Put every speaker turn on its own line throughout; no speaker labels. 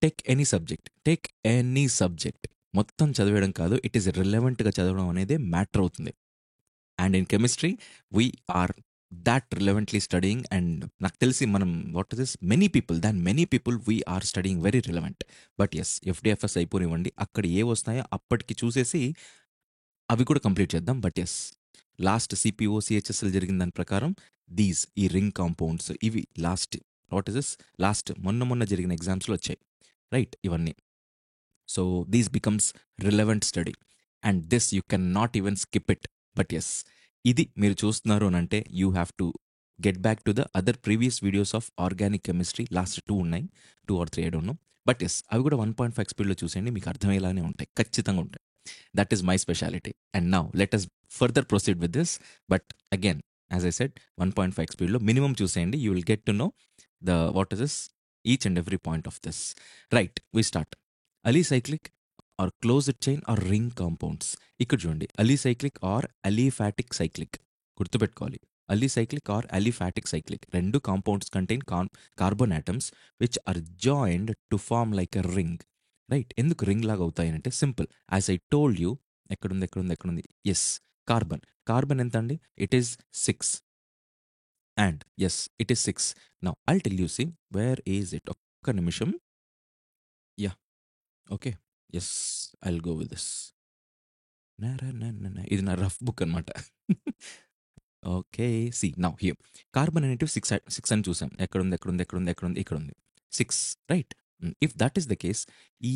Take any subject మొత్తం చదివేయడం కాదు, it is రిలవెంట్గా చదవడం అనేది మ్యాటర్ అవుతుంది. And in chemistry we are that relevantly studying. And నాకు తెలిసి మనం what is this many people we are studying very relevant. But yes, FDFS అయిపోనివ్వండి, అక్కడ ఏ వస్తాయో అప్పటికి చూసేసి అవి కూడా కంప్లీట్ చేద్దాం. But yes, last CPO CHSL జరిగిన దాని ప్రకారం ఈ రింగ్ కాంపౌండ్స్ ఇవి లాస్ట్ మొన్న జరిగిన ఎగ్జామ్స్లో వచ్చాయి, రైట్? ఇవన్నీ. So these becomes relevant study and this you can not even skip it. But yes, ఇది మీరు చూస్తున్నారు అని అంటే you have to get back to the other previous videos of organic chemistry. Last 2 ఉన్నాయి, 2 or 3 I don't know. But yes, అవి కూడా 1.5 స్పీడ్లో చూసేయండి, మీకు అర్థమయ్యేలానే ఉంటాయి, ఖచ్చితంగా ఉంటాయి. That is my speciality. And now let us further proceed with this. But again, as I said, 1.5 స్పీడ్లో మినిమం చూసేయండి, you will get to know the what is this each and every point of this. Right, we start. Alicyclic or closed chain or ring compounds. ఇక్కడ చూడండి, alicyclic or aliphatic cyclic, గుర్తుపెట్టుకోవాలి. Alicyclic or aliphatic cyclic, రెండు compounds contain carbon atoms which are joined to form like a ring. Right, ఎందుకు ring లాగా అవుతాయి అంటే simple, as I told you. ఎక్కడుంది? Yes, carbon ఎంత అండి? It is 6. And yes, it is 6. Now I'll tell you, see where is it. ఒక్క నిమిషం. Ya, okay, yes, I'll go with this. ఇది నా రఫ్ బుక్ అనమాట. Okay, see now here carbon అనేటివ్ 6 అని చూసాం. ఎక్కడుంది? ఇక్కడ ఉంది 6, right? If that is the case, ఈ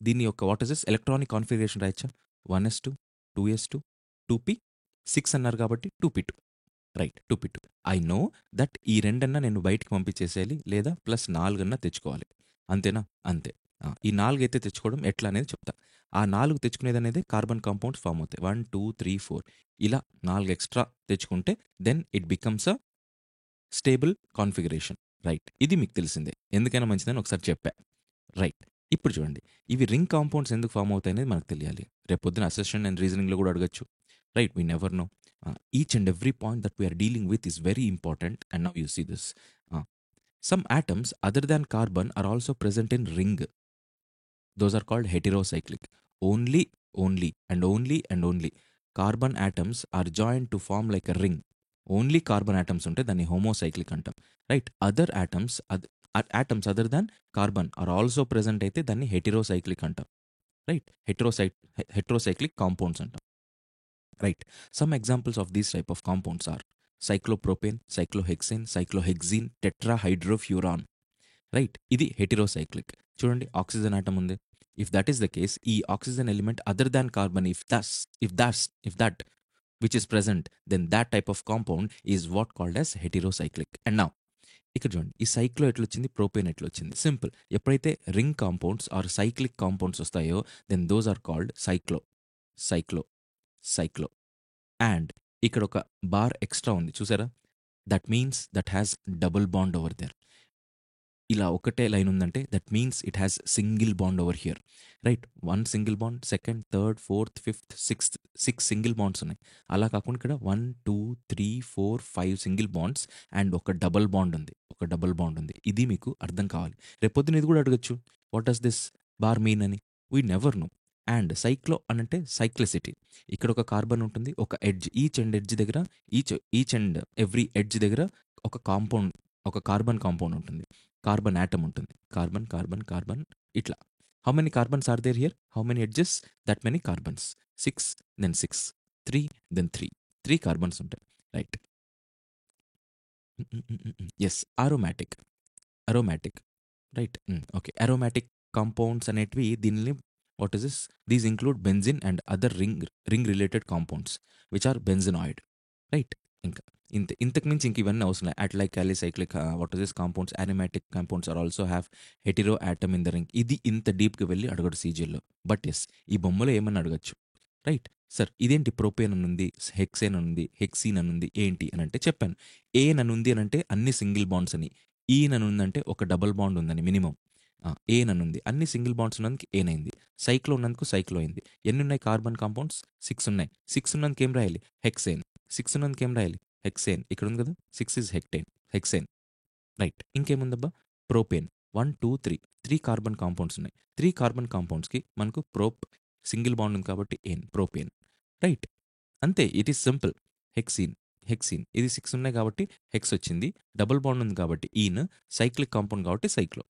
దీని యొక్క what is this electronic configuration రాయచ్చా? 1s2, 2s2, 2p, 6 అన్నారు కాబట్టి 2p2, right? 2p2. I know that ఈ రెండన్నా నేను బయటికి పంపించేసేయాలి, లేదా +4 తెచ్చుకోవాలి, అంతేనా? అంతే. ఈ 4 అయితే తెచ్చుకోవడం ఎట్లా అనేది చెప్తా. ఆ 4 తెచ్చుకునేది అనేది కార్బన్ కాంపౌండ్స్ ఫామ్ అవుతాయి. 1, 2, 3, 4 ఇలా 4 ఎక్స్ట్రా తెచ్చుకుంటే then it becomes a stable configuration, right? ఇది మీకు తెలిసిందే, ఎందుకైనా మంచిదని ఒకసారి చెప్పా, రైట్? ఇప్పుడు చూడండి, ఇవి రింగ్ కాంపౌండ్స్ ఎందుకు ఫామ్ అవుతాయి అనేది మనకు తెలియాలి. రేపొద్దున అసెషన్ అండ్ రీజనింగ్లో కూడా అడగచ్చు, right? We never know. Each and every point that we are dealing with is very important. And now you see this. Some atoms other than carbon are also present in ring. Those are called heterocyclic. Only carbon atoms are joined to form like a ring. Only carbon atoms ఉంటే దాన్ని homocyclic అంటాం, right? Other atoms other than carbon are also present అయితే దాన్ని heterocyclic అంటాం, right? heterocyclic compounds అంటాం, right? Some examples of these type of compounds are cyclopropane, cyclohexane, cyclohexene, tetrahydrofuran, right? ఇది heterocyclic. చూడండి, oxygen atom ఉంది. If that is the case, ఈ oxygen element other than carbon, if that which is present, then that type of compound is what called as heterocyclic. And now ఇక్కడ చూడండి, ఈ cyclo ఎట్లొచ్చింది, propane ఎట్లొచ్చింది? Simple, ఎప్పుడైతే ring compounds or cyclic compounds వస్తాయో then those are called cyclo. And ఇక్కడ ఒక bar extra ఉంది, చూసారా? That means that has double bond over there. ఇలా ఒకటే లైన్ ఉందంటే that means it has single bond over here, right? 1 single bond, 2nd, 3rd, 4th, 5th, 6 single bonds ఉన్నాయి. అలా కాకుండా ఇక్కడ 1, 2, 3, 4, 5 సింగిల్ బాండ్స్ అండ్ ఒక డబుల్ బాండ్ ఉంది. ఇది మీకు అర్థం కావాలి. రేపొద్దున ఇది కూడా అడగచ్చు, what does this bar mean అని. We never know. And cyclo అనంటే సైక్లిసిటీ. ఇక్కడ ఒక కార్బన్ ఉంటుంది, ఒక edge, each and every edge దగ్గర ఒక కార్బన్ కాంపౌండ్ ఉంటుంది, కార్బన్ ఆటమ్ ఉంటుంది. కార్బన్ ఇట్లా. How many carbons are there here? How many edges? That many carbons. 6, then 6, 3, then 3 carbons ఉంటాయి, right? Yes, aromatic, right? Okay, aromatic compounds అనేటివి దీనిని what is this? These include benzene and other ring related compounds which are benzenoid, right? ఇంకా ఇంతకు మించి ఇంక ఇవన్నీ అవసరం లేదు. Like alicyclic what is this compounds, aromatic compounds are also have hetero atom in the ring. ఇది ఇంత డీప్గా వెళ్ళి అడగడు సీజీఎల్లో. బట్ ఎస్, ఈ బొమ్మలో ఏమని అడగచ్చు, రైట్? సార్ ఇదేంటి, ప్రోపేన్ అని ఉంది, హెక్సేన్ అని ఉంది, హెక్సీన్ అని ఉంది, ఏంటి అని అంటే చెప్పాను. ఏన్ అని ఉంది అని అంటే అన్ని సింగిల్ బాండ్స్ అని, ఈన్ అని ఉందంటే ఒక డబుల్ బాండ్ ఉందని మినిమం. ఏన్ అని ఉంది, అన్ని సింగిల్ బాండ్స్ ఉన్నందుకు ఏన్ అయింది. సైక్లో ఉన్నందుకు సైక్లో అయింది. ఎన్ని ఉన్నాయి కార్బన్ కాంపౌండ్స్? 6 ఉన్నాయి. 6 ఉన్నందుకు ఏం రాయాలి? హెక్సేన్. 6 ఉన్నందుకు ఏం రాయాలి? హెక్సేన్. ఇక్కడ ఉంది కదా, 6 ఇస్ హెక్సేన్, రైట్? ఇంకేముందబ్బా? ప్రోపేన్. 1, 2, 3 కార్బన్ కాంపౌండ్స్ ఉన్నాయి. 3 కార్బన్ కాంపౌండ్స్‌కి మనకు సింగిల్ బాండ్ ఉంది కాబట్టి ప్రోపేన్. రైట్. అంతే. It is simple. హెక్సీన్ ఇది 6 ఉన్నాయి కాబట్టి హెక్స్ వచ్చింది. డబుల్ బాండ్ ఉంది కాబట్టి సైక్లిక్ కాంపౌండ్ కాబట్టి సైక్లో.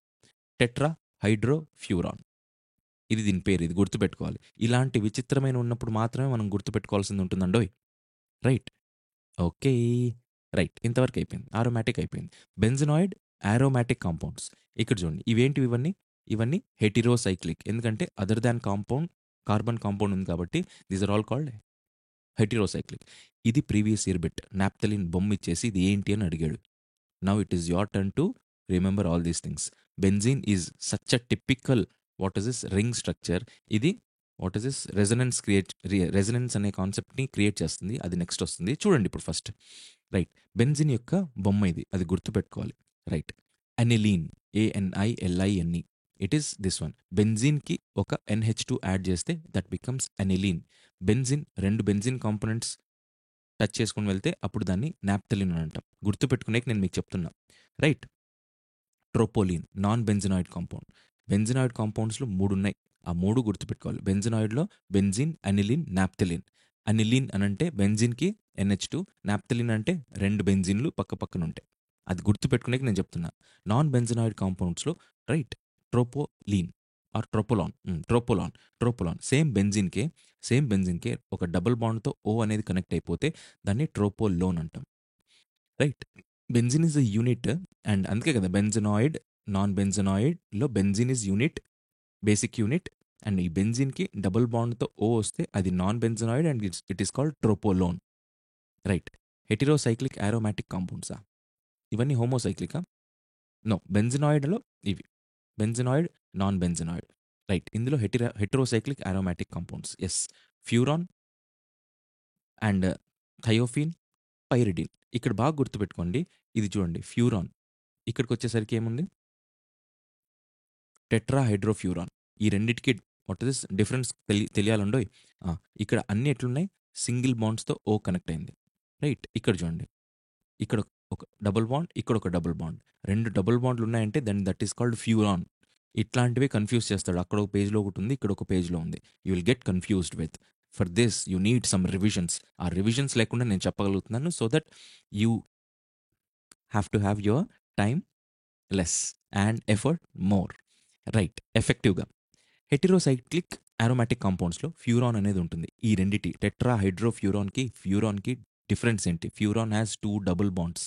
Tetra hydro furan. ఇది దీని పేరు. ఇది గుర్తుపెట్టుకోవాలి. ఇలాంటి విచిత్రమైన ఉన్నప్పుడు మాత్రమే మనం గుర్తుపెట్టుకోవాల్సింది ఉంటుందండోయ్. రైట్. ఓకే. రైట్. ఇంతవరకు అయిపోయింది. ఆరోమాటిక్ అయిపోయింది. Benzenoid, aromatic compounds. ఇక్కడ చూడండి. ఇవేంటివి ఇవన్నీ? ఇవన్నీ హెటిరోసైక్లిక్. ఎందుకంటే అదర్ దాన్ కార్బన్ కాంపౌండ్ ఉంది కాబట్టి దీస్ ఆర్ ఆల్ కాల్డ్ హెటిరోసైక్లిక్. ఇది ప్రీవియస్ ఇయర్ బిట్. నాప్థలిన్ బొమ్మ ఇచ్చేసి ఇది ఏంటి అని అడిగాడు. Now it is your turn to remember all these things. Benzene is such a typical ring structure. ఇది రెజనెన్స్ అనే కాన్సెప్ట్ని క్రియేట్ చేస్తుంది. అది నెక్స్ట్ వస్తుంది చూడండి. ఇప్పుడు ఫస్ట్ రైట్, బెంజిన్ యొక్క బొమ్మ ఇది, అది గుర్తుపెట్టుకోవాలి. Right, aniline, ANILINE, it is this one. బెంజిన్కి ఒక NH2 యాడ్ చేస్తే that becomes aniline. Benzene, 2 benzene components touch చేసుకుని వెళ్తే అప్పుడు దాన్ని నాప్థలిన్ అని అంటాం. గుర్తుపెట్టుకునేకి నేను మీకు చెప్తున్నా. Right, tropolone, non benzenoid compound. Benzenoid కాంపౌండ్స్లో 3 ఉన్నాయి. ఆ 3 గుర్తుపెట్టుకోవాలి. బెంజనాయిడ్లో బెంజిన్, అనిలిన్, నాప్థలిన్. అనిలిన్ అనంటే బెంజిన్కి NH2, నాప్థలిన్ అంటే 2 బెంజిన్లు పక్క పక్కన ఉంటాయి. అది గుర్తుపెట్టుకునేకి నేను చెప్తున్నా. నాన్ బెంజనాయిడ్ కాంపౌండ్స్లో right, tropolone or tropolone same బెంజిన్కే ఒక డబుల్ బాండ్తో O అనేది కనెక్ట్ అయిపోతే దాన్ని ట్రోపోలోన్ అంటాం. Right, benzene is a unit. And అందుకే కదా బెంజనాయిడ్, నాన్ బెంజనాయిడ్లో benzene is unit, basic unit. And ఈ బెంజిన్కి డబుల్ బాండ్తో O వస్తే అది non benzenoid and it is called tropolone. Right, heterocyclic aromatic కాంపౌండ్సా? ఇవన్నీ హోమోసైక్లికా? నో, బెంజనాయిడ్లో ఇవి బెంజనాయిడ్, నాన్ బెంజనాయిడ్. రైట్, ఇందులో heterocyclic aromatic compounds. Yes, furan and thiophene, pyridine. ఇక్కడ బాగా గుర్తుపెట్టుకోండి. ఇది చూడండి, ఫ్యూరాన్. ఇక్కడికి వచ్చేసరికి ఏముంది? టెట్రాహైడ్రోఫ్యూరాన్. ఈ రెండిటికి డిఫరెన్స్ తెలియాలండోయ్. ఇక్కడ అన్ని ఎట్లున్నాయి? సింగిల్ బాండ్స్తో O కనెక్ట్ అయింది. రైట్, ఇక్కడ చూడండి, ఇక్కడ ఒక డబుల్ బాండ్, ఇక్కడ ఒక డబుల్ బాండ్. 2 డబుల్ బాండ్లు ఉన్నాయంటే దట్ ఈస్ కాల్డ్ ఫ్యూరాన్. ఇట్లాంటివే కన్ఫ్యూజ్ చేస్తాడు. అక్కడ ఒక పేజ్లో ఒకటి ఉంది, ఇక్కడ ఒక పేజ్లో ఉంది. You will get confused with. For this you need some revisions. ఆ రివిజన్స్ లేకుండా నేను చెప్పగలుగుతున్నాను. So that you have to have your time less and effort more. Right, ఎఫెక్టివ్గా. హెటిరోసైక్లిక్ ఆరోమాటిక్ కాంపౌండ్స్లో ఫ్యూరాన్ అనేది ఉంటుంది. ఈ రెండిటి ఫ్యూరాన్కి డిఫరెన్స్ ఏంటి? Furan has 2 double bonds.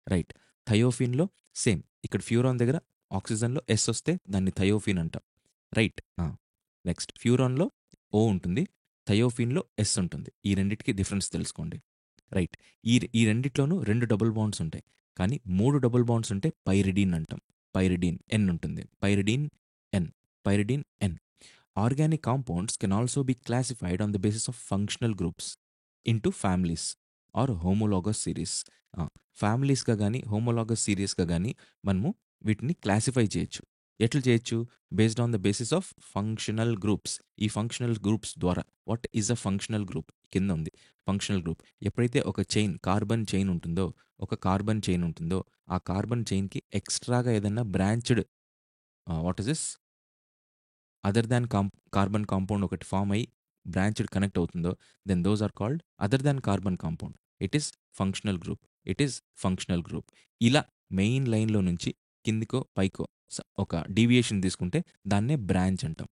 Right, థయోఫిన్లో సేమ్. ఇక్కడ ఫ్యూరాన్ దగ్గర ఆక్సిజన్లో S వస్తే దాన్ని థయోఫిన్ అంటాం. రైట్, నెక్స్ట్ ఫ్యూరాన్లో O ఉంటుంది, థయోఫిన్లో S ఉంటుంది. ఈ రెండిటికి డిఫరెన్స్ తెలుసుకోండి. రైట్, ఈ రెండిట్లోనూ 2 డబుల్ బాండ్స్ ఉంటాయి. కానీ 3 డబుల్ బాండ్స్ ఉంటే పైరిడిన్ అంటాం. పైరిడిన్ N ఉంటుంది. పైరిడిన్ N. Organic compounds can also be classified on the basis of functional groups into families or homologous series. ఫ్యామిలీస్గా కానీ హోమోలాగస్ సిరీస్గా కానీ మనము వీటిని క్లాసిఫై చేయొచ్చు. ఎట్లా చేయొచ్చు? Based on the basis of functional groups. ఈ ఫంక్షనల్ గ్రూప్స్ ద్వారా, what is a functional group? కింద ఉంది ఫంక్షనల్ గ్రూప్. ఎప్పుడైతే ఒక కార్బన్ చైన్ ఉంటుందో, ఆ కార్బన్ చైన్కి ఎక్స్ట్రాగా ఏదైనా branched other than carbon compound ఒకటి ఫామ్ అయ్యి బ్రాంచ్డ్ కనెక్ట్ అవుతుందో, then those are called other than carbon compound. It is functional group. ఇలా మెయిన్ లైన్లో నుంచి కిందికో పైకో ఒక డీవియేషన్ తీసుకుంటే దాన్నే బ్రాంచ్ అంటాం.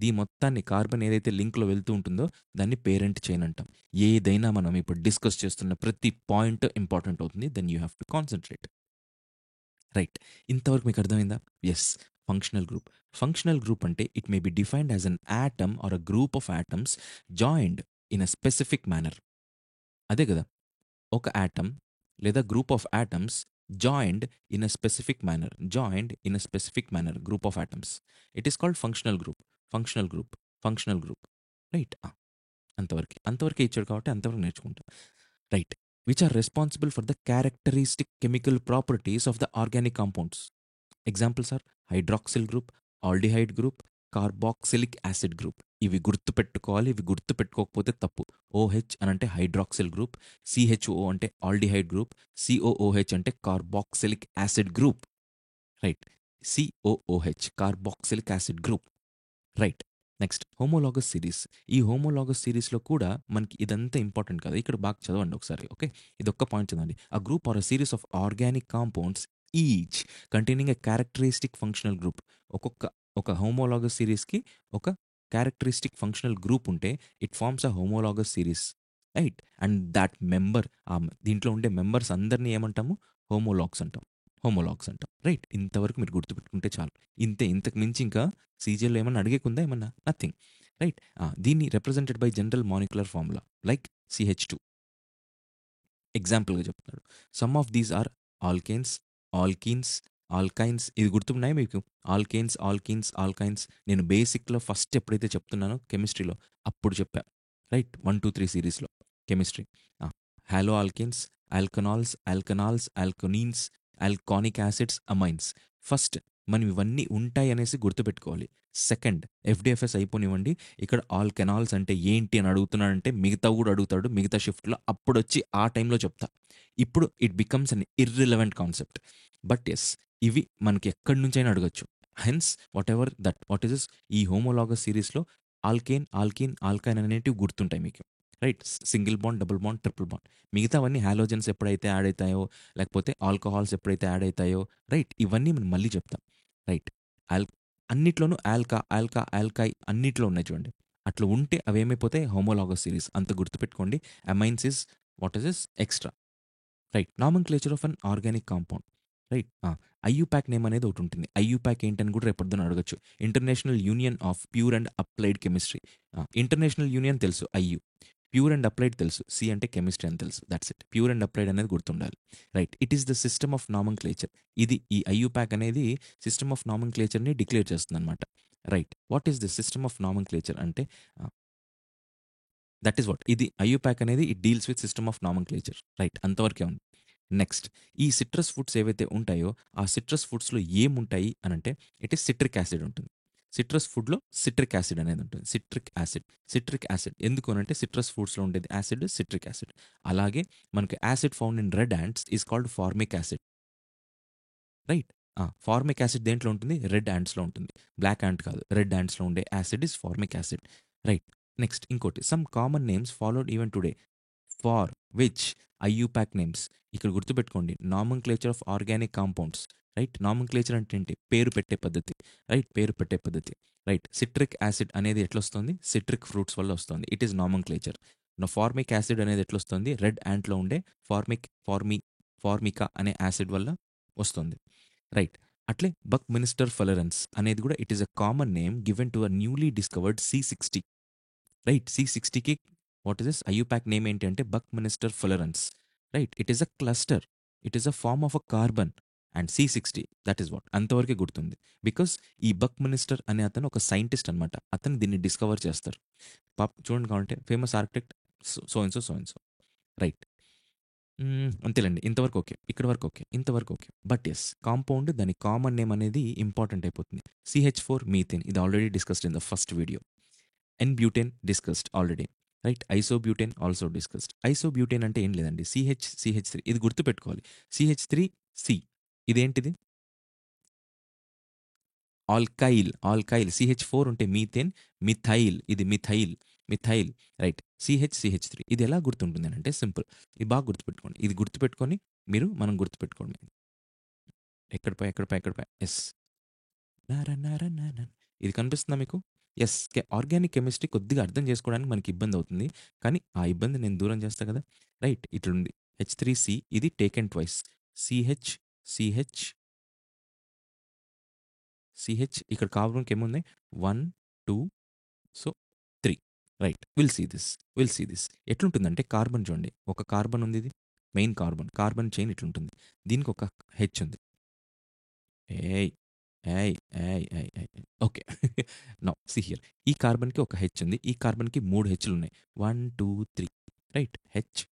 దీని మొత్తాన్ని కార్బన్ ఏదైతే లింక్లో వెళ్తూ ఉంటుందో దాన్ని పేరెంట్ చైన్ అంటాం. ఏదైనా మనం ఇప్పుడు డిస్కస్ చేస్తున్న ప్రతి పాయింట్ ఇంపార్టెంట్ అవుతుంది. Then you have to concentrate. Right, ఇంతవరకు మీకు అర్థమైందా? ఎస్, ఫంక్షనల్ గ్రూప్ అంటే it may be defined as an atom or a group of atoms joined in a specific manner. అదే కదా, ఒక ఆటమ్ లేదా group of atoms joined in a specific manner group of atoms. It is called functional group. Right, అంతవరకే ఇచ్చాడు కాబట్టి అంతవరకు నేర్చుకుంటాం. Right, which are responsible for the characteristic chemical properties of the organic compounds. Examples are hydroxyl group, aldehyde group, carboxylic acid group. ఇవి గుర్తుపెట్టుకోవాలి. ఇవి గుర్తుపెట్టుకోకపోతే తప్పు. OH అనంటే హైడ్రాక్సిల్ గ్రూప్, CHO అంటే ఆల్డిహైడ్ గ్రూప్, COOH అంటే carboxylic acid group. Right. COOH carboxylic acid group. Right. Next homologous series. ఈ homologous సిరీస్‌లో కూడా మనకి ఇదంతా ఇంపార్టెంట్ కాదు. ఇక్కడ బాగా చదవండి ఒకసారి. ఓకే. ఇదొక్క పాయింట్ చదవండి. A group are a series of organic compounds each containing a characteristic functional group. ఒక హోమోలాగస్ సిరీస్‌కి ఒక క్యారెక్టరిస్టిక్ ఫంక్షనల్ గ్రూప్ ఉంటే it forms a homologous series. Right. And that member దీంట్లో ఉండే మెంబర్స్ అందరిని ఏమంటాము? హోమోలాగ్స్ అంటాం. హోమోలాగ్స్ అంటాం. రైట్. ఇంతవరకు మీరు గుర్తుపెట్టుకుంటే చాలు. ఇంతే. ఇంతకు మించి ఇంకా సీజీఎల్‌లో ఏమన్నా అడిగేకుందా ఏమన్నా? నథింగ్. రైట్. దీన్ని represented by general molecular formula like CH2. ఎగ్జాంపుల్‌గా చెప్తున్నాడు. Some of these are alkanes, alkenes, alkynes. ఇది గుర్తున్నాయా మీకు? ఆల్కైన్స్. నేను బేసిక్‌లో ఫస్ట్ ఎప్పుడైతే చెప్తున్నానో కెమిస్ట్రీలో అప్పుడు చెప్పా. రైట్. 1, 2, 3 సీరీస్‌లో కెమిస్ట్రీ. ఆ! Halo alkanes, alkanols, alkenes, alkanoic acids, amines. First మనం ఇవన్నీ ఉంటాయి అనేసి గుర్తుపెట్టుకోవాలి. సెకండ్ ఎఫ్‌డిఎఫ్ఎస్ అయిపోనివ్వండి. ఇక్కడ ఆల్కనాల్స్ అంటే ఏంటి అని అడుగుతున్నాడంటే మిగతావి కూడా అడుగుతాడు. మిగతా షిఫ్ట్‌లో అప్పుడొచ్చి ఆ టైంలో చెప్తా. ఇప్పుడు it becomes an irrelevant concept. But yes, ఇవి మనకి ఎక్కడి నుంచైనా అడగొచ్చు. హెన్స్ వాట్ ఈస్ దిస్, ఈ హోమోలాగస్ సిరీస్‌లో ఆల్కైన్ అనేటివి గుర్తుంటాయి మీకు. రైట్. Single bond, double bond, triple bond. మిగతావన్నీ హాలోజన్స్ ఎప్పుడైతే యాడ్ అయితాయో, లేకపోతే ఆల్కహాల్స్ ఎప్పుడైతే యాడ్ అయితాయో, రైట్, ఇవన్నీ మనం మళ్ళీ చెప్తాం. రైట్. ఆల్ అన్నిట్లోనూ ఆల్కై అన్నిట్లో ఉన్నాయి చూడండి. అట్లా ఉంటే అవేమైపోతాయి? Homologous series. అంత గుర్తుపెట్టుకోండి. Amines is what is this? Extra. Right. Nomenclature of an organic compound. Right. IUPAC name అనేది ఒకటుంటుంది. ఐయుపాక్ ఏంటని కూడా రేపొద్దున అడగొచ్చు. International union of pure and applied chemistry. International union తెలుసు ఐయు. ప్యూర్ అండ్ అప్లైడ్ తెలుసు. సి అంటే కెమిస్ట్రీ అని తెలుసు. That's it. Pure and applied అనేది గుర్తుండాలి. Right. It is the system of nomenclature. ఇది ఈ ఐయుపాక్ అనేది సిస్టమ్ ఆఫ్ నామెన్‌క్లేచర్‌ని డిక్లేర్ చేస్తుందనమాట. Right. What is the system of nomenclature అంటే దట్ ఈస్ వాట్. ఇది ఐయుపాక్ అనేది it deals with system of nomenclature. Right. అంతవరకే ఉంది. నెక్స్ట్ ఈ సిట్రస్ ఫుడ్స్ ఏవైతే ఉంటాయో ఆ సిట్రస్ ఫుడ్స్‌లో ఏముంటాయి అనంటే ఇట్ ఈస్ సిట్రిక్ యాసిడ్ ఉంటుంది. సిట్రస్ ఫుడ్‌లో సిట్రిక్ యాసిడ్ అనేది ఉంటుంది. సిట్రిక్ యాసిడ్ ఎందుకు అనంటే సిట్రస్ ఫుడ్స్‌లో ఉండేది యాసిడ్ సిట్రిక్ యాసిడ్. అలాగే మనకి acid found in red ants is called formic acid. Right. Formic acid దేంట్లో ఉంటుంది? రెడ్ యాంట్స్‌లో ఉంటుంది. బ్లాక్ యాంట్ కాదు. రెడ్ యాంట్స్‌లో ఉండే acid is formic acid. Right. Next ఇంకోటి some common names followed even today for which IUPAC names. ఇక్కడ గుర్తుపెట్టుకోండి. Nomenclature of organic compounds. Right. Nomenclature అంటే ఏంటి? పేరు పెట్టే పద్ధతి. రైట్. పేరు పెట్టే పద్ధతి. రైట్. సిట్రిక్ యాసిడ్ అనేది ఎట్లొస్తుంది? సిట్రిక్ ఫ్రూట్స్ వల్ల వస్తుంది. It is నామన్‌క్లేచర్. ఫార్మిక్ యాసిడ్ అనేది ఎట్లొస్తుంది? రెడ్ యాంట్‌లో ఉండే ఫార్మికా అనే యాసిడ్ వల్ల వస్తుంది. రైట్. అట్లే బక్‌మినిస్టర్ ఫెలరెన్స్ అనేది కూడా it is a common name given to a newly discovered C60. Right. C60కి what is this IUPAC name ఏంటి అంటే buckminster fullerenes. Right. It is a cluster. It is a form of a carbon and C60 that is what. అంతవరకే గుర్తుంది. Because ఈ బక్‌మినిస్టర్ అనే అతను ఒక scientist అనమాట. అతను దీన్ని డిస్కవర్ చేస్తారు. చూడండి కావాలంటే famous architect so and so, so and so. Right. అంతేలెండి. ఇంతవరకు ఓకే. ఇక్కడి వరకు ఓకే. ఇంతవరకు ఓకే. బట్ యెస్, కాంపౌండ్ దాని కామన్ నేమ్ అనేది ఇంపార్టెంట్ అయిపోతుంది. CH4 మీథేన్ ఇది already discussed in the first video. N butane discussed already. Right. Isobutane also discussed. Isobutane అంటే ఏం లేదండి. CH3 ఇది గుర్తుపెట్టుకోవాలి. CH3C ఇదేంటిది? ఆల్కైల్. CH4 ఉంటే మీథేన్, మిథైల్. రైట్. CH3 ఇది ఎలా గుర్తుంటుంది అంటే సింపుల్. ఇది బాగా గుర్తుపెట్టుకోండి. ఇది గుర్తుపెట్టుకొని మనం గుర్తుపెట్టుకోండి. ఎక్కడ పై యెస్. నారనారనాన. ఇది కనిపిస్తుందా మీకు? యెస్. ఆర్గానిక్ కెమిస్ట్రీ కొద్దిగా అర్థం చేసుకోవడానికి మనకి ఇబ్బందవుతుంది. కానీ ఆ ఇబ్బంది నేను దూరం చేస్తా కదా! రైట్. ఇట్లుంది. H3C ఇది taken twice. CH, CH, CH ఇక్కడ కార్బన్‌కి ఏమున్నాయి? 1, 2 so 3. Right. Will see this. ఎట్లుంటుందంటే కార్బన్ చూడండి. ఒక కార్బన్ ఉంది ఇది. మెయిన్ కార్బన్ చైన్ ఇట్లుంటుంది. దీనికి ఒక హెచ్ ఉంది. ఏయ్! ఏయ్! ఓకే. Now see here. ఈ కార్బన్‌కి ఒక హెచ్ ఉంది. ఈ కార్బన్‌కి 3 హెచ్‌లున్నాయి. 1, 2, 3 right. H,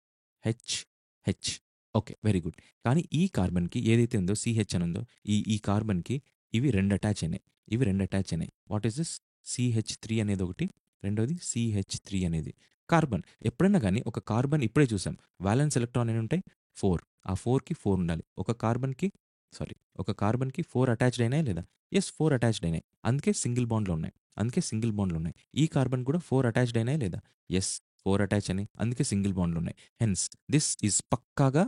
H. Okay. Very good. కానీ ఈ కార్బన్‌కి ఏదైతే ఉందో CH అని ఉందో ఈ కార్బన్‌కి ఇవి 2 అటాచ్ అయినాయి. What is this? CH3 అనేది ఒకటి. రెండోది CH3 అనేది. కార్బన్. ఎప్పుడైనా గాని ఒక కార్బన్ ఇప్పుడే చూసాం. వాలెన్స్ ఎలక్ట్రాన్ ఎన్ని ఉంటాయి? 4. ఆ 4కి 4 ఉండాలి. ఒక కార్బన్‌కి సారీ, ఒక కార్బన్‌కి 4 అటాచ్డ్ అయినాయా లేదా? యెస్, 4 అటాచ్డ్ అయినాయి. అందుకే సింగిల్ బాండ్‌లో ఉన్నాయి. అందుకే సింగిల్ బాండ్‌లో ఉన్నాయి. ఈ కార్బన్ కూడా 4 అటాచ్డ్ అయినాయా లేదా? యెస్, 4 అటాచ్ అయినాయి. అందుకే సింగిల్ బాండ్‌లో ఉన్నాయి. హెన్స్ దిస్ ఈజ్ పక్కాగా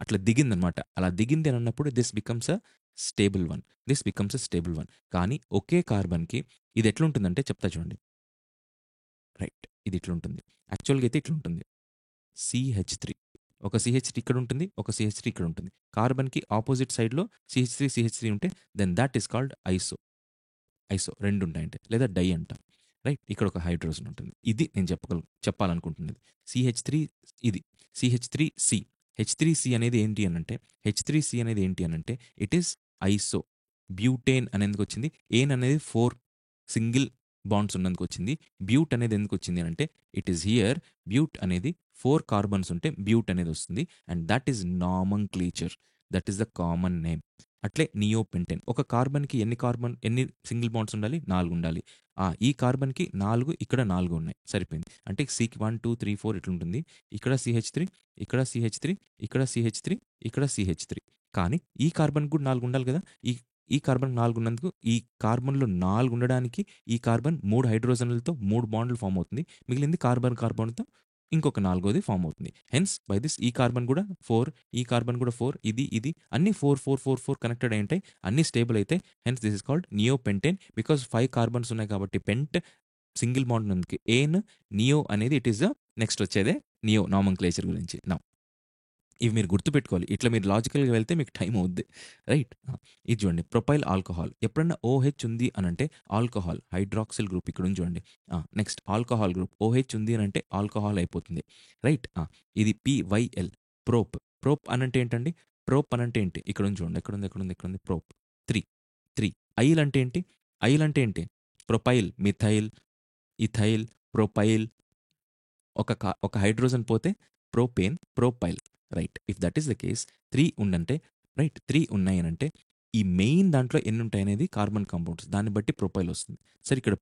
అట్లా దిగిందనమాట. అలా దిగింది అని అన్నప్పుడు this becomes a stable one. This becomes a stable one. కానీ ఒకే కార్బన్‌కి ఇది ఎట్లుంటుందంటే చెప్తా చూడండి. రైట్. ఇది ఇట్లుంటుంది. యాక్చువల్‌గా అయితే ఇట్లుంటుంది. CH3. ఒక CH3 ఇక్కడ ఉంటుంది. ఒక CH3 ఇక్కడ ఉంటుంది. కార్బన్‌కి ఆపోజిట్ సైడ్‌లో CH3 ఉంటే దెన్ థట్ ఈస్ కాల్డ్ ఐసో 2 ఉంటాయంటే లేదా డై అంటాం. రైట్. ఇక్కడ ఒక హైడ్రోజన్ ఉంటుంది. ఇది నేను చెప్పాలనుకుంటున్నది. CH3 ఇది. CH3C. H3C అనేది ఏంటి అనంటే H3C అనేది ఏంటి అనంటే ఇట్ ఈస్ ఐసో. బ్యూటేన్ అని ఎందుకొచ్చింది? ఏన్ అనేది 4 సింగిల్ బాండ్స్ ఉన్నందుకొచ్చింది. బ్యూట్ అనేది ఎందుకొచ్చింది అనంటే ఇట్ ఈస్ హియర్ బ్యూట్ అనేది 4 కార్బన్స్ ఉంటే బ్యూట్ అనేది వస్తుంది. And that is నామన్క్లేచర్. That is the common name. అట్లే నియోపెంటేన్. ఒక కార్బన్‌కి ఎన్ని సింగిల్ బాండ్స్ ఉండాలి? 4 ఉండాలి. ఈ కార్బన్‌కి 4, ఇక్కడ 4 ఉన్నాయి. సరిపోయింది. అంటే సికి 1, 2, 3, 4 ఇట్లుంటుంది. ఇక్కడ CH3, ఇక్కడ CH3, ఇక్కడ CH3, ఇక్కడ CH3. కానీ ఈ కార్బన్‌కి కూడా 4 ఉండాలి కదా! ఈ ఈ కార్బన్ 4 ఉన్నందుకు ఈ కార్బన్‌లో 4 ఉండడానికి ఈ కార్బన్ 3 హైడ్రోజన్‌లతో 3 బాండ్‌లు ఫార్మ్ అవుతుంది. మిగిలింది కార్బన్‌తో ఇంకొక నాలుగోది ఫార్మ్ అవుతుంది. హెన్స్ బై దిస్ ఈ కార్బన్ కూడా 4, ఈ కార్బన్ కూడా 4, ఇది అన్నీ 4, 4, 4, 4 కనెక్టెడ్ అయి ఉంటాయి. అన్నీ స్టేబుల్ అయితాయి. Hence this is called neopentane. Because 5 carbons ఉన్నాయి కాబట్టి పెంట్ సింగిల్ బాండ్ ఉన్నందుకు ఏన్, నియో అనేది ఇట్ ఈస్ ద నెక్స్ట్ వచ్చేదే నియో నామన్క్లేచర్ గురించి. నౌ ఇవి మీరు గుర్తుపెట్టుకోవాలి. ఇట్లా మీరు లాజికల్‌గా వెళ్తే మీకు టైం అవుద్ది. రైట్. ఇది చూడండి, ప్రొపైల్ ఆల్కహాల్. ఎప్పుడన్నా OH ఉంది అనంటే ఆల్కహాల్, హైడ్రాక్సిల్ గ్రూప్ ఇక్కడ ఉంది చూడండి. Next alcohol group. OH ఉంది అనంటే ఆల్కహాల్ అయిపోతుంది. రైట్. ఇది PYL, ప్రోప్. ప్రోప్ అనంటే ఏంటండి? ప్రోప్ అనంటే ఏంటి? ఇక్కడ ఉంది చూడండి. ఎక్కడుంది? ప్రోప్. 3. ఐల్ అంటే ఏంటి? ఐల్ అంటే ఏంటి? Propyl, methyl, ethyl, propyl. ఒక హైడ్రోజన్ పోతే propane, propyl. Right. If that is the case 3 ఉండంటే రైట్ 3 ఉన్నాయనంటే ఈ మెయిన్ దాంట్లో ఎన్ని ఉంటాయనేది కార్బన్ కాంపౌండ్స్. దాన్ని బట్టి ప్రొపైల్ వస్తుంది. సరే ఇక్కడ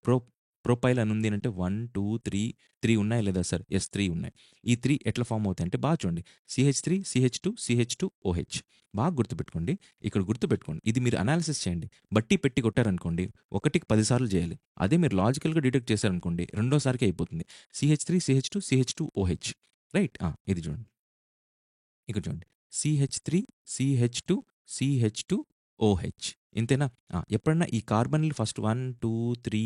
ప్రొపైల్ అని ఉంది అంటే 1, 2, 3 ఉన్నాయా లేదా సార్? యెస్, 3 ఉన్నాయి. ఈ 3 ఎట్లా ఫార్మ్ అవుతాయంటే బాగా చూడండి. CH3, CH2, CH2, OH. బాగా గుర్తుపెట్టుకోండి. ఇక్కడ గుర్తుపెట్టుకోండి. ఇది మీరు అనాలిసిస్ చేయండి. బట్టి పెట్టి కొట్టారనుకోండి, ఒకటికి 10 సార్లు చేయాలి. అదే మీరు లాజికల్‌గా డిటెక్ట్ చేశారనుకోండి, రెండోసారికే అయిపోతుంది. CH3, CH2, CH2, OH. Right. ఇది చూడండి. ఇక్కడ చూడండి. CH3, CH2, CH2, OH. ఇంతేనా? ఎప్పుడన్నా ఈ కార్బన్‌లు ఫస్ట్ 1, 2, 3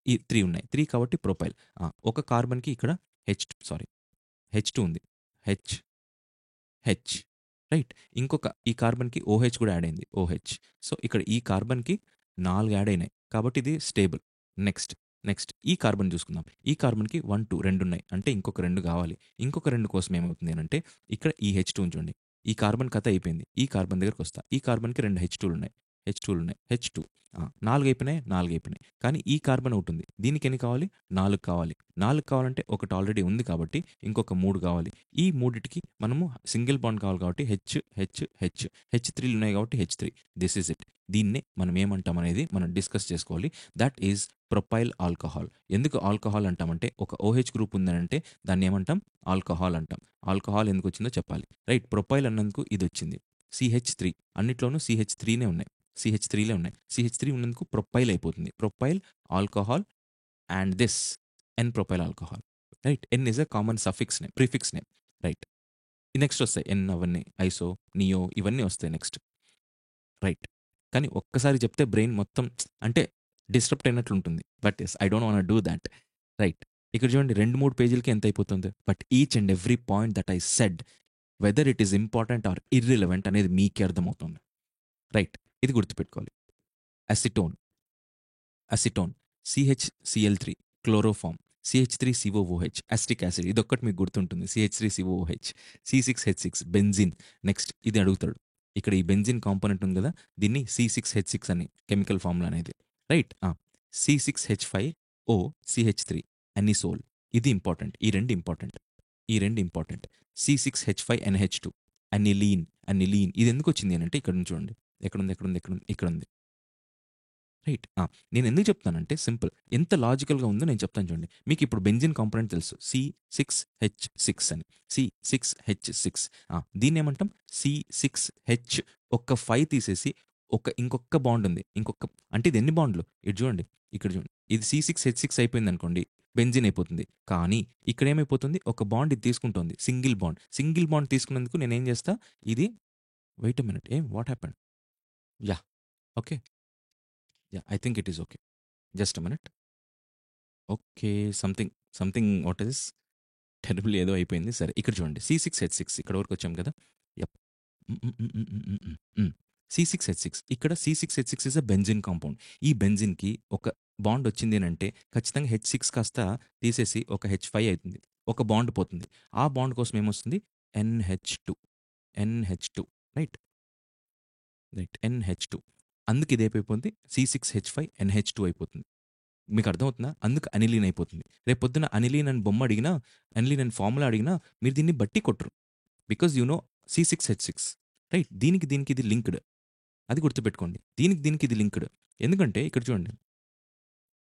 ఈ 3 ఉన్నాయి. 3 కాబట్టి ప్రొపైల్. ఒక కార్బన్‌కి ఇక్కడ H2 ఉంది. H, H. రైట్. ఈ కార్బన్‌కి OH కూడా యాడ్ అయింది. OH. సో, ఇక్కడ ఈ కార్బన్‌కి 4 యాడ్ అయినాయి. కాబట్టి ఇది స్టేబుల్. నెక్స్ట్ ఈ కార్బన్ చూసుకుందాం. ఈ కార్బన్‌కి 1, 2 రెండున్నాయి. అంటే ఇంకొక 2 కావాలి. ఇంకొక 2 కోసం ఏమవుతుంది అనంటే ఇక్కడ ఈ H2 ఉంచండి. ఈ కార్బన్ కథ అయిపోయింది. ఈ కార్బన్ దగ్గరికొస్తా. ఈ కార్బన్‌కి 2 హెచ్2లున్నాయి. హెచ్2. 4 అయిపోయినాయి. 4 అయిపోయినాయి. కానీ ఈ కార్బన్ ఒకటుంది. దీనికి ఎన్ని కావాలి? 4 కావాలి. 4 కావాలంటే ఒకటి ఆల్రెడీ ఉంది కాబట్టి ఇంకొక 3 కావాలి. ఈ మూడిటికి మనము సింగిల్ బాండ్ కావాలి కాబట్టి H3లు ఉన్నాయి కాబట్టి H3. This is it. దీన్నే మనం ఏమంటాం అనేది మనం డిస్కస్ చేసుకోవాలి. That is propyl alcohol. ఎందుకు ఆల్కహాల్ అంటామంటే ఒక OH గ్రూప్ ఉందనంటే దాన్ని ఏమంటాం? ఆల్కహాల్ అంటాం. ఆల్కహాల్ ఎందుకు వచ్చిందో చెప్పాలి. రైట్. ప్రొపైల్ అన్నందుకు ఇది వచ్చింది. CH3 అన్నిట్లోనూ CH3నే ఉన్నాయి. CH3లే ఉన్నాయి. CH3 ఉన్నందుకు ప్రొపైల్ అయిపోతుంది. Propyl alcohol and this N propyl alcohol. Right. N is a common prefix name. Right. Next వస్తాయి ఎన్ అవన్నీ ఐసో, నియో ఇవన్నీ వస్తాయి నెక్స్ట్. రైట్. కానీ ఒక్కసారి చెప్తే బ్రెయిన్ మొత్తం అంటే డిస్టర్బ్ అయినట్లుంటుంది. But yes, I don't want do that. Right. ఇక్కడ చూడండి 2, 3 పేజీలకి ఎంత అయిపోతుంది. But each and every point that I said whether it is important or irrelevant అనేది మీకే అర్థమవుతుంది. రైట్. ఇది గుర్తుపెట్టుకోవాలి. Acetone, CHCl3 chloroform, CH3COOH acetic acid. ఇదొక్కటి మీకు గుర్తుంటుంది. CH3COOH, C6H6 benzene. నెక్స్ట్ ఇది అడుగుతాడు. ఇక్కడ ఈ బెంజిన్ కాంపోనెంట్ ఉంది కదా, దీన్ని C6H6 అని కెమికల్ ఫార్ములా అనేది. రైట్. C6H5O CH3 anisole. ఇది ఇంపార్టెంట్. ఈ రెండు ఇంపార్టెంట్. C6H5NH2 అనిలీన్. ఇది ఎందుకు వచ్చింది అంటే ఇక్కడ నుంచి చూడండి. ఎక్కడుంది. రైట్. నేను ఎందుకు చెప్తానంటే సింపుల్. ఎంత లాజికల్‌గా ఉందో నేను చెప్తాను చూడండి. మీకు ఇప్పుడు బెంజిన్ కాంపోనెంట్ తెలుసు. C6H6 అని. C6H6. దీన్నేమంటాం C6H ఒక 5 తీసేసి ఇంకొక బాండ్ ఉంది. అంటే ఇది ఎన్ని బాండ్‌లు? ఇటు చూడండి. ఇక్కడ చూడండి. ఇది C6H6 అయిపోయిందనుకోండి. బెంజిన్ అయిపోతుంది. కానీ ఇక్కడేమైపోతుంది? ఒక బాండ్ ఇది తీసుకుంటోంది. Single bond. సింగిల్ బాండ్ తీసుకున్నందుకు నేనేం చేస్తా? ఇది wait a minute. What happened? Yeah! Okay. Yeah! I think it is okay. Just a minute. Okay. Something what is terrible ఏదో అయిపోయింది. సరే ఇక్కడ చూడండి. C6H6 ఇక్కడ వరకు వచ్చాం కదా! యప్. హ్మ్. హ్మ్. హ్మ్. హ్మ్. హ్మ్. హ్మ్. హ్మ్. C6H6 ఇక్కడ C6H6 is a benzene compound. ఈ బెంజిన్‌కి ఒక బాండ్ వచ్చింది అనంటే ఖచ్చితంగా H6 కాస్త తీసేసి ఒక H5 అయితుంది. ఒక బాండ్ పోతుంది. ఆ బాండ్ కోసం ఏమొస్తుంది? NH2. NH2 right? Right. NH2 అందుకు ఇదేమైపోతుంది? C6H5NH2 అయిపోతుంది. మీకు అర్థమవుతుందా? అందుకు అనిలీన్ అయిపోతుంది. రేపొద్దున అనిలీన్ అని బొమ్మ అడిగినా, అనిలీన్ అని ఫార్ములా అడిగినా మీరు దీన్ని బట్టి కొట్టరు. Because you know C6H6 right? దీనికి ఇది లింక్డ్. అది గుర్తుపెట్టుకోండి. దీనికి ఇది లింక్డ్. ఎందుకంటే ఇక్కడ చూడండి.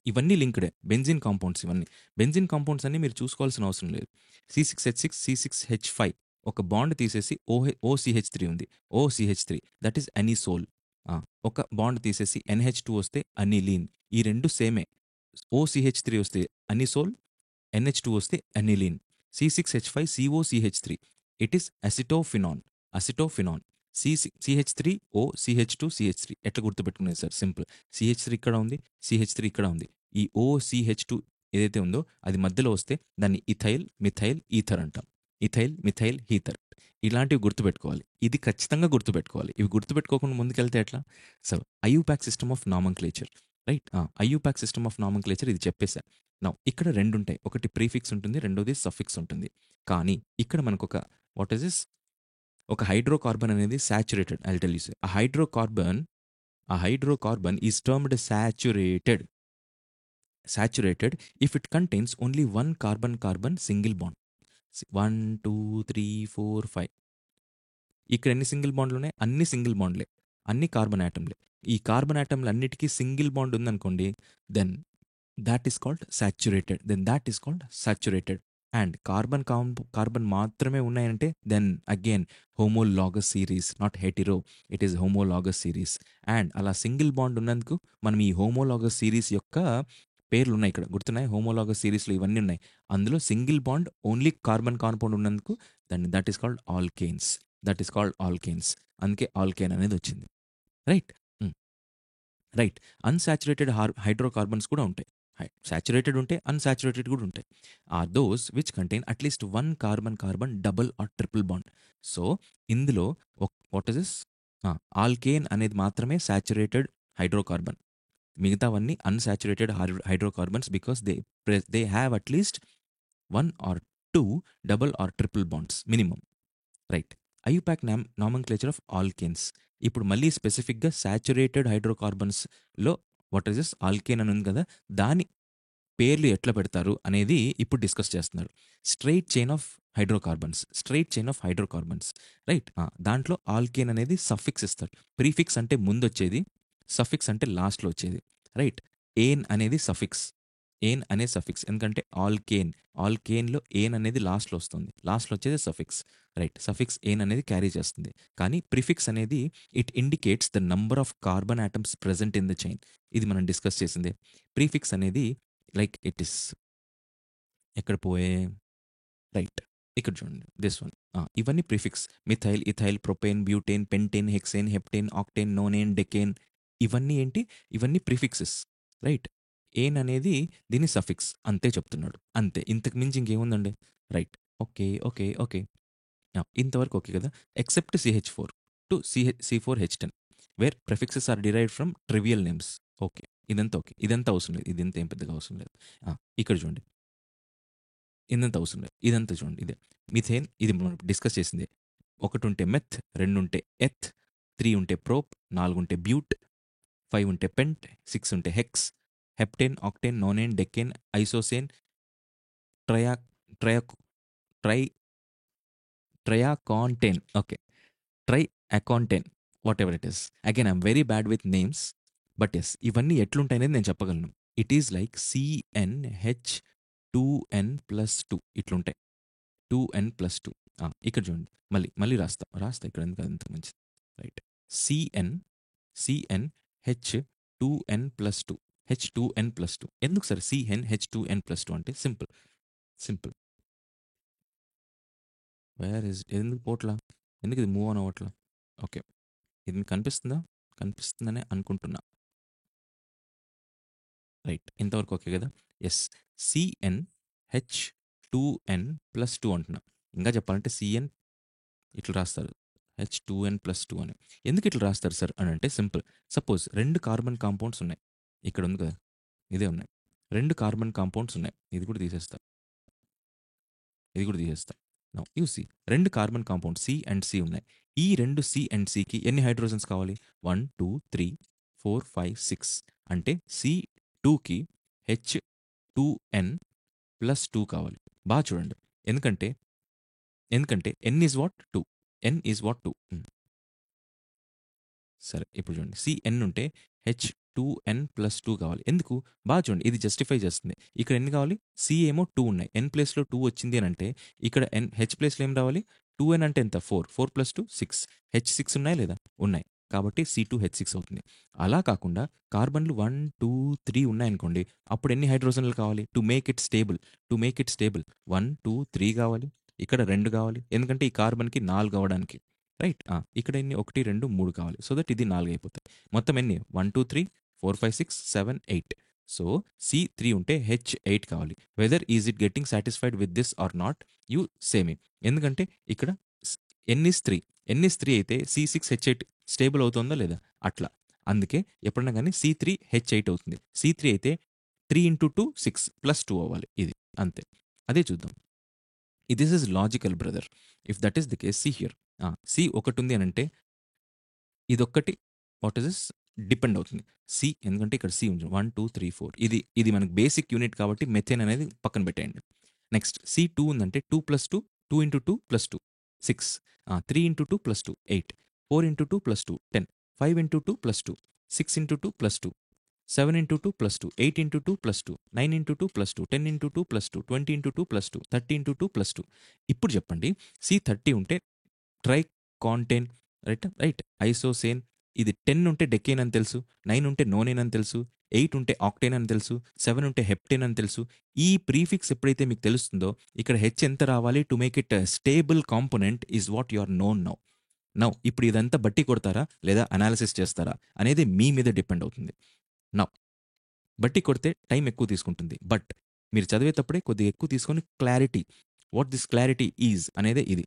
ఇవన్నీ లింక్డే. బెంజిన్ కాంపౌండ్స్ ఇవన్నీ. బెంజిన్ కాంపౌండ్స్ అన్నీ మీరు చూసుకోవాల్సిన అవసరం లేదు. C6H6, C6H5 ఒక బాండ్ తీసేసి OCH3 ఉంది. OCH3 that is anisole. ఒక బాండ్ తీసేసి NH2 వస్తే అనిలీన్. ఈ 2 సేమే. OCH3 వస్తే అనిసోల్, NH2 వస్తే aniline. C6H5 COCH3 it is acetophenone. Acetophenone. CH3 O CH2 CH3 ఎట్లా గుర్తుపెట్టుకునేది సార్? సింపుల్. CH3 ఇక్కడ ఉంది. CH3 ఇక్కడ ఉంది. ఈ OCH2 ఏదైతే ఉందో అది మధ్యలో వస్తే దాన్ని ఇథైల్, మిథైల్, ఈథర్ అంటాం. Ethyl, methyl, Heather. ఇలాంటివి గుర్తుపెట్టుకోవాలి. ఇది ఖచ్చితంగా గుర్తుపెట్టుకోవాలి. ఇవి గుర్తుపెట్టుకోకుండా ముందుకెళ్తే ఎట్లా? So, IUPAC system of నామన్క్లేచర్ right? IUPAC system of నామన్క్లేచర్ ఇది చెప్పేసా. నౌ ఇక్కడ 2 ఉంటాయి. ఒకటి ప్రీఫిక్స్ ఉంటుంది. రెండోది సఫిక్స్ ఉంటుంది. కానీ ఇక్కడ మనకొక వాట్ ఈస్ దిస్? ఒక హైడ్రోకార్బన్ అనేది saturated. I will tell you. A hydrocarbon is termed saturated if it contains only one carbon single bond. 1, 2, 3, 4, 5. ఇక్కడ ఎన్ని సింగిల్ బాండ్లు ఉన్నాయి? అన్ని సింగిల్ బాండ్లే. అన్ని కార్బన్ ఆటంలే. ఈ కార్బన్ ఆటంలు అన్నిటికీ సింగిల్ బాండ్ ఉందనుకోండి, then that is called saturated. Then that is called saturated. And carbon మాత్రమే ఉన్నాయంటే then again homologous series, not hetero. It is homologous series. And అలా సింగిల్ బాండ్ ఉన్నందుకు మనం ఈ హోమోలాగస్ సిరీస్ యొక్క పేర్లు ఉన్నాయి ఇక్కడ గుర్తున్నాయి. హోమోలాగస్ సిరీస్లో ఇవన్నీ ఉన్నాయి. అందులో single bond only carbon compound ఉన్నందుకు దాన్ని దట్ ఈస్ కాల్డ్ ఆల్కేన్స్. అందుకే ఆల్కేన్ అనేది వచ్చింది. రైట్. రైట్. అన్సాచురేటెడ్ హైడ్రోకార్బన్స్ కూడా ఉంటాయి. సాచురేటెడ్ ఉంటే అన్సాచురేటెడ్ కూడా ఉంటాయి. Or those which contain at least one carbon double or triple bond. So ఇందులో వాట్ ఇస్ దిస్? ఆల్కేన్ అనేది మాత్రమే సాచురేటెడ్ హైడ్రోకార్బన్. మిగతావన్నీ unsaturated hydrocarbons because they have at least one or two double or triple bonds minimum. Right. IUPAC nomenclature of alkanes. ఇప్పుడు మళ్ళీ స్పెసిఫిక్గా saturated హైడ్రోకార్బన్స్లో what is this? Alkane అని ఉంది కదా, దాని పేర్లు ఎట్లా పెడతారు అనేది ఇప్పుడు డిస్కస్ చేస్తున్నారు. Straight chain of hydrocarbons right. దాంట్లో ఆల్కేన్ అనేది సఫిక్స్ ఇస్తారు. ప్రీఫిక్స్ అంటే ముందు వచ్చేది, సఫిక్స్ అంటే లాస్ట్లో వచ్చేది. రైట్. ఏన్ అనేది సఫిక్స్. ఎందుకంటే ఆల్కేన్లో ఏన్ అనేది లాస్ట్లో వస్తుంది. లాస్ట్లో వచ్చేది సఫిక్స్. రైట్. సఫిక్స్ ఏన్ అనేది క్యారీ చేస్తుంది. కానీ ప్రిఫిక్స్ అనేది it indicates the number of carbon atoms present in the chain. ఇది మనం డిస్కస్ చేసిందే. ప్రీఫిక్స్ అనేది లైక్ ఇట్ ఇస్ ఎక్కడ పోయే? రైట్. ఇక్కడ చూడండి దిస్ వన్. ఇవన్నీ prefix. Methyl, ethyl, propane, butane, pentane, hexane, heptane, octane, nonane, decane. ఇవన్నీ ఏంటి? ఇవన్నీ ప్రిఫిక్సెస్. రైట్. ఏన్ అనేది దీని సఫిక్స్. అంతే చెప్తున్నాడు. అంతే. ఇంతకు మించి ఇంకేముందండి? రైట్. ఓకే. ఇంతవరకు ఓకే కదా. Except CH4 to C4H10 where prefixes are derived from trivial names. Okay. ఇదంతా ఓకే. ఇదంతా అవసరం లేదు. ఇదంతా ఏం పెద్దగా అవసరం లేదు. ఇక్కడ చూడండి. ఇదంతా అవసరం లేదు. ఇదంతా చూడండి. ఇదే మిథేన్. ఇది మనం డిస్కస్ చేసింది. 1 ఉంటే మెత్, 2 ఉంటే ఎత్, 3 ఉంటే ప్రోప్, 4 ఉంటే బ్యూట్, 5 ఉంటే పెంట్, 6 ఉంటే hex, heptane, octane, nonane, decane, icosane, tria tria tri triacontane. Okay. Triacontane, whatever it is. Again I'm very bad with names. But yes ఇవన్నీ ఎట్లుంటాయనేది నేను చెప్పగలను. It is like CnH2n+2 ఇట్లుంటాయి. 2n+2 ఇక్కడ చూడండి. మళ్ళీ రాస్తా ఇక్కడ ఎందుకు అంత మంచిది. రైట్. CnH2n+2 H2n+2 ఎందుకు సార్ CnH2n+2 అంటే సింపుల్. వేర్ ఇస్ ఎందుకు పోట్లా? ఎందుకు ఇది మూవ్ ఆన్ అవ్వట్లా? ఓకే. ఇది మీకు కనిపిస్తుందా? కనిపిస్తుందనే అనుకుంటున్నా. రైట్. ఇంతవరకు ఓకే కదా? ఎస్. CnH2n+2 అంటున్నా. ఇంకా చెప్పాలంటే Cn ఇట్లా రాస్తారు. H2n+2 అని. ఎందుకు ఇట్లా రాస్తారు సార్ అని అంటే సింపుల్. సపోజ్ 2 కార్బన్ కాంపౌండ్స్ ఉన్నాయి. ఇక్కడ ఉంది కదా! ఇదే ఉన్నాయి. 2 కార్బన్ కాంపౌండ్స్ ఉన్నాయి. ఇది కూడా తీసేస్తా. Now you see 2 carbon compounds C and C ఉన్నాయి. ఈ 2 సి అండ్ సికి ఎన్ని హైడ్రోజన్స్ కావాలి? 1, 2, 3, 4, 5, 6 అంటే C2కి H2n+2 కావాలి. బాగా చూడండి. ఎందుకంటే n ఈజ్ వాట్ 2. సరే ఇప్పుడు చూడండి. Cn ఉంటే H2n+2 కావాలి. ఎందుకు? బాగా చూడండి. ఇది జస్టిఫై చేస్తుంది. ఇక్కడ ఎన్ని కావాలి? C ఏమో 2 ఉన్నాయి. n ప్లేస్‌లో 2 వచ్చింది అని అంటే ఇక్కడ H ప్లేస్‌లో ఏం రావాలి? 2n అంటే ఎంత? 4. 4 + 2 6. H6 ఉన్నాయా లేదా? ఉన్నాయి. కాబట్టి C2H6 అవుతుంది. అలా కాకుండా కార్బన్‌లు 1, 2, 3 ఉన్నాయనుకోండి. అప్పుడు ఎన్ని హైడ్రోజన్‌లు కావాలి? టు మేక్ ఇట్ స్టేబుల్ 1, 2, 3 కావాలి. ఇక్కడ 2 కావాలి. ఎందుకంటే ఈ కార్బన్‌కి 4 అవ్వడానికి. రైట్. ఇక్కడ ఎన్ని? 1, 2, 3 కావాలి. సో దట్ ఇది 4 అయిపోతాయి. మొత్తం ఎన్ని? 1, 2, 3, 4, 5, 6, 7, 8. సో C3 ఉంటే H8 కావాలి. Whether is it getting satisfied with this or not? You say me. ఎందుకంటే ఇక్కడ n ఈజ్ 3 అయితే C6H8 స్టేబుల్ అవుతుందా లేదా? అట్లా. అందుకే ఎప్పుడైనా కానీ C3H8 అవుతుంది. C3 అయితే 3 × 2 6 +2 అవ్వాలి. ఇది అంతే. అదే చూద్దాం. This is logical brother. If that is the case see here. C ఒకటి ఉంది అని అంటే ఇదొక్కటి వాట్ ఇస్ దిస్ డిపెండ్ అవుతుంది. C ఎందుకంటే ఇక్కడ C ఉంది. 1, 2, 3, 4 ఇది మనకు బేసిక్ యూనిట్ కాబట్టి మెథేన్ అనేది పక్కన పెట్టేయండి. నెక్స్ట్ C2 ఉందంటే 2 + 2 2 × 2 +2 6 3 × 2 +2 8 4 × 2 +2 10 5 × 2 +2 6 × 2 +2 7 × 2 +2 8 × 2 +2 9 × 2 +2 10 × 2 +2 20 × 2 +2 30 × 2 +2. ఇప్పుడు చెప్పండి. C30 ఉంటే ట్రైకాంటేన్ రైట్ ఐసోసేన్. ఇది 10 ఉంటే డెకేన్ అని తెలుసు. 9 ఉంటే నోనేన్ అని తెలుసు. 8 ఉంటే ఆక్టేన్ అని తెలుసు. 7 ఉంటే హెప్టేన్ అని తెలుసు. ఈ ప్రీఫిక్స్ ఎప్పుడైతే మీకు తెలుస్తుందో ఇక్కడ హెచ్ ఎంత రావాలి to make it stable component is what you are known now ఇప్పుడు ఇదంతా బట్టి కొడతారా లేదా అనాలిసిస్ చేస్తారా అనేది మీ మీద డిపెండ్ అవుతుంది. నౌ బట్టి కొడితే టైం ఎక్కువ తీసుకుంటుంది. బట్ మీరు చదివేటప్పుడే కొద్దిగా ఎక్కువ తీసుకొని clarity what this clarity is అనేదే ఇది.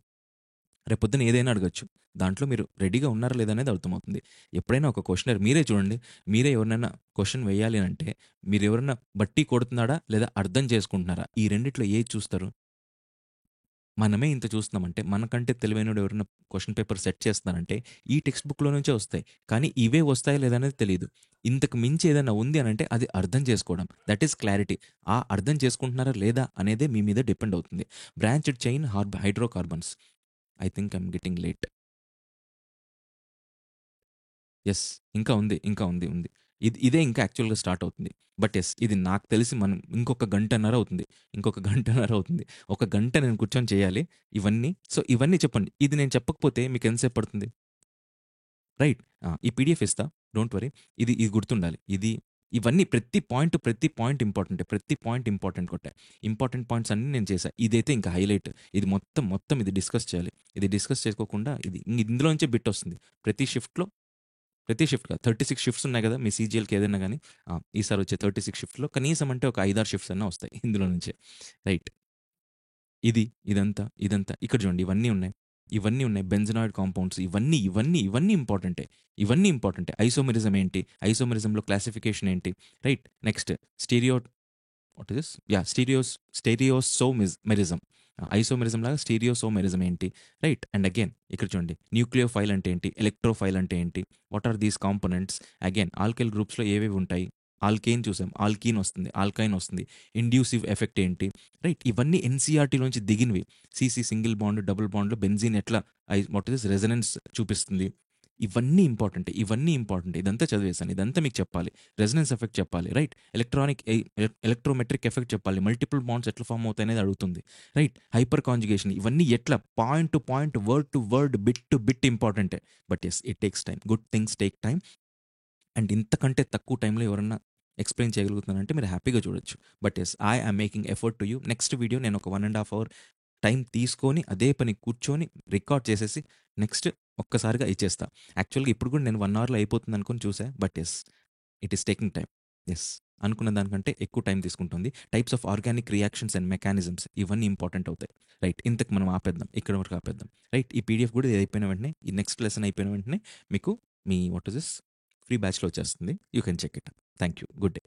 రేపొద్దున ఏదైనా అడగొచ్చు. దాంట్లో మీరు రెడీగా ఉన్నారా లేదా అనేది అర్థమవుతుంది. ఎప్పుడైనా ఒక క్వెషనర్ మీరే చూడండి. మీరే ఎవరినైనా క్వెషన్ వేయాలి అంటే మీరు ఎవరైనా బట్టి కొడుతున్నాడా లేదా అర్థం చేసుకుంటున్నారా? ఈ రెండిట్లో ఏది చూస్తారు? మనమే ఇంత చూస్తున్నామంటే మనకంటే తెలివైనోడు ఎవరైనా క్వెషన్ పేపర్ సెట్ చేస్తున్నారంటే ఈ టెక్స్ట్ బుక్‌లో నుంచే వస్తాయి. కానీ ఇవే వస్తాయా లేదా అనేది తెలీదు. ఇంతకు మించి ఏదైనా ఉంది అనంటే అది అర్థం చేసుకోవడం. That is clarity. అర్థం చేసుకుంటున్నారా లేదా అనేదే మీ మీద డిపెండ్ అవుతుంది. Branched chain hydrocarbons. I think I'm getting late. Yes. ఇంకా ఉంది. ఇదే ఇంకా యాక్చువల్‌గా స్టార్ట్ అవుతుంది. బట్ యెస్ ఇది నాకు తెలిసి మనం ఇంకొక గంటన్నర అవుతుంది. ఒక గంట నేను కూర్చొని చేయాలి ఇవన్నీ. సో, ఇవన్నీ చెప్పండి. ఇది నేను చెప్పకపోతే మీకు ఎంతసేపు పడుతుంది? రైట్. ఈ పీడీఎఫ్ ఇస్తా. Don't worry. ఇది గుర్తుండాలి. ఇవన్నీ ప్రతి పాయింట్ ఇంపార్టెంట్ కొట్టా. ఇంపార్టెంట్ పాయింట్స్ అన్నీ నేను చేశా. ఇదైతే ఇంకా హైలైట్. ఇది మొత్తం ఇది డిస్కస్ చేయాలి. ఇది డిస్కస్ చేసుకోకుండా ఇందులో నుంచే బిట్ వస్తుంది. ప్రతి షిఫ్ట్ కాదు 36 షిఫ్ట్స్ ఉన్నాయి కదా! మీ సీజీఎల్‌కి ఏదైనా గాని. ఈసారి వచ్చే 36 షిఫ్ట్‌లో కనీసం అంటే ఒక 5, 6 షిఫ్ట్స్ అన్నా వస్తాయి ఇందులో నుంచే. రైట్. ఇదంతా ఇక్కడ చూడండి ఇవన్నీ ఉన్నాయి. బెంజనాయిడ్ కాంపౌండ్స్ ఇవన్నీ ఇంపార్టెంటే. ఐసోమెరిజం ఏంటి? ఐసోమెరిజంలో క్లాసిఫికేషన్ ఏంటి? Right. Next what is this? Stereoisomerism. Isomerism లాగా స్టీరియోసోమెరిజం ఏంటి? రైట్. అండ్ అగైన్ ఇక్కడ చూడండి న్యూక్లియోఫైల్ అంటే ఏంటి? ఎలక్ట్రోఫైల్ అంటే ఏంటి? What are these components? Again alkyl గ్రూప్స్‌లో ఏవేవి ఉంటాయి? ఆల్కేన్ చూసాం. ఆల్కైన్ వస్తుంది. ఇండ్యూసివ్ ఎఫెక్ట్ ఏంటి? రైట్. ఇవన్నీ ఎన్‌సీఈఆర్‌టీలోంచి దిగినవి. సీసీ సింగిల్ బాండ్, డబుల్ బాండ్‌లో బెంజీన్ ఎట్లా వాట్ ఇస్ రెజొనెన్స్ చూపిస్తుంది? ఇవన్నీ ఇంపార్టెంట్. ఇవన్నీ ఇంపార్టెంట్. ఇదంతా చదివేశాను. ఇదంతా మీకు చెప్పాలి. రెజొనెన్స్ ఎఫెక్ట్ చెప్పాలి. రైట్? ఎలక్ట్రోమెట్రిక్ ఎఫెక్ట్ చెప్పాలి. మల్టిపుల్ బాండ్స్ ఎట్లా ఫార్మ్ అవుతాయి అనేది అడుగుతుంది. రైట్? హైపర్ కాంజుగేషన్ ఇవన్నీ ఎట్లా point to point, word to word, bit to bit ఇంపార్టెంటే. But yes, it takes time. Good things take time. And ఇంతకంటే తక్కువ టైంలో ఎవరన్నా ఎక్స్‌ప్లెయిన్ చేయగలుగుతున్నానంటే మీరు హ్యాపీగా చూడొచ్చు. But yes, I am making effort to you. Next video నేను ఒక 1 ½ అవర్ టైం తీసుకొని అదే పని కూర్చొని రికార్డ్ చేసేసి నెక్స్ట్ ఒక్కసారిగా ఇచ్చేస్తా. యాక్చువల్‌గా ఇప్పుడు కూడా నేను 1 అవర్‌లో అయిపోతుంది అనుకోని చూసా. But yes, it is taking time. Yes, అనుకున్న దానికంటే ఎక్కువ టైం తీసుకుంటుంది. Types of organic reactions and mechanisms ఇవన్నీ ఇంపార్టెంట్ అవుతాయి. రైట్? ఇంతకు మనం ఆపేద్దాం. ఇక్కడి వరకు ఆపేద్దాం. రైట్? ఈ పీడిఎఫ్ కూడా ఇది అయిపోయిన వెంటనే, ఈ నెక్స్ట్ లెసన్ అయిపోయిన వెంటనే మీకు మీ వాట్ ఈస్ దిస్ ఫ్రీ బ్యాచ్‌లో వచ్చేస్తుంది. You can check it. Thank you. Good day.